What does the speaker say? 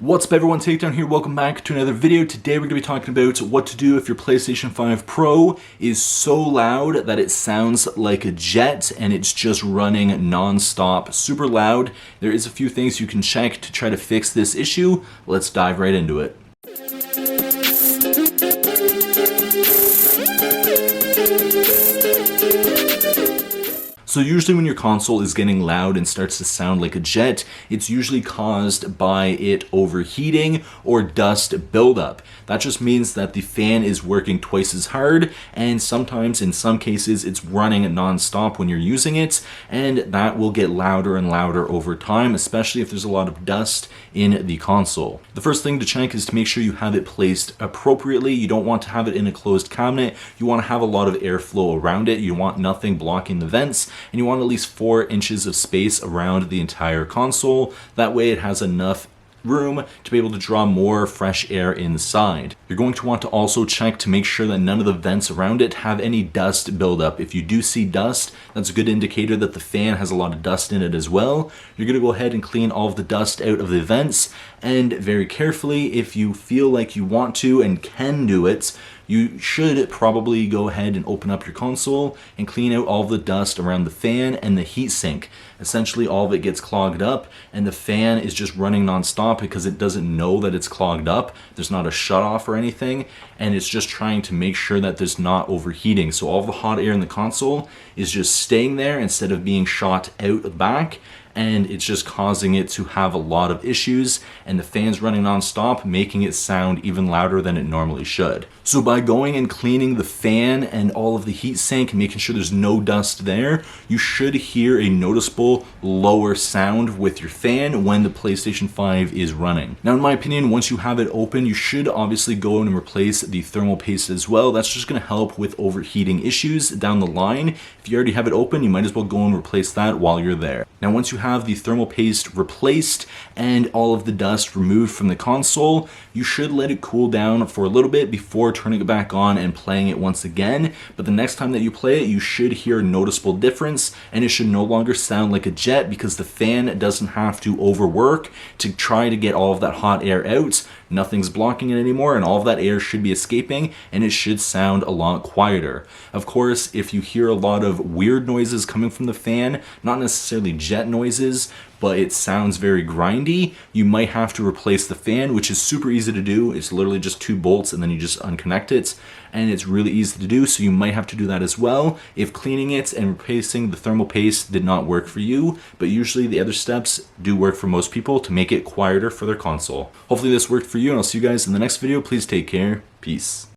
What's up everyone, Takedown here, welcome back to another video. Today we're going to be talking about what to do if your PlayStation 5 Pro is so loud that it sounds like a jet and it's just running non-stop, super loud. There is a few things you can check to try to fix this issue. Let's dive right into it. So usually when your console is getting loud and starts to sound like a jet, it's usually caused by it overheating or dust buildup. That just means that the fan is working twice as hard, and sometimes in some cases it's running non-stop when you're using it, and that will get louder and louder over time, especially if there's a lot of dust in the console. The first thing to check is to make sure you have it placed appropriately. You don't want to have it in a closed cabinet. You want to have a lot of airflow around it. You want nothing blocking the vents, and you want at least 4 inches of space around the entire console. That way it has enough room to be able to draw more fresh air inside. You're going to want to also check to make sure that none of the vents around it have any dust buildup. If you do see dust, that's a good indicator that the fan has a lot of dust in it as well. You're going to go ahead and clean all of the dust out of the vents, and very carefully, if you feel like you want to and can do it, you should probably go ahead and open up your console and clean out all of the dust around the fan and the heatsink. Essentially all of it gets clogged up and the fan is just running non-stop because it doesn't know that it's clogged up. There's not a shut off or anything, and it's just trying to make sure that there's not overheating. So all of the hot air in the console is just staying there instead of being shot out the back, and it's just causing it to have a lot of issues, and the fan's running non-stop, making it sound even louder than it normally should. So by going and cleaning the fan and all of the heatsink, making sure there's no dust there, you should hear a noticeable lower sound with your fan when the PlayStation 5 is running. Now in my opinion, once you have it open, you should obviously go in and replace the thermal paste as well. That's just going to help with overheating issues down the line. If you already have it open, you might as well go and replace that while you're there. Now once you have the thermal paste replaced and all of the dust removed from the console, you should let it cool down for a little bit before turning it back on and playing it once again. But the next time that you play it, you should hear a noticeable difference, and it should no longer sound like a jet because the fan doesn't have to overwork to try to get all of that hot air out. Nothing's blocking it anymore, and all of that air should be escaping, and it should sound a lot quieter. Of course, if you hear a lot of weird noises coming from the fan, not necessarily jet noises, but it sounds very grindy, you might have to replace the fan, which is super easy to do. It's literally just 2 bolts and then you just unconnect it, and it's really easy to do, so you might have to do that as well if cleaning it and replacing the thermal paste did not work for you. But usually the other steps do work for most people to make it quieter for their console. Hopefully this worked for you, and I'll see you guys in the next video. Please take care. Peace.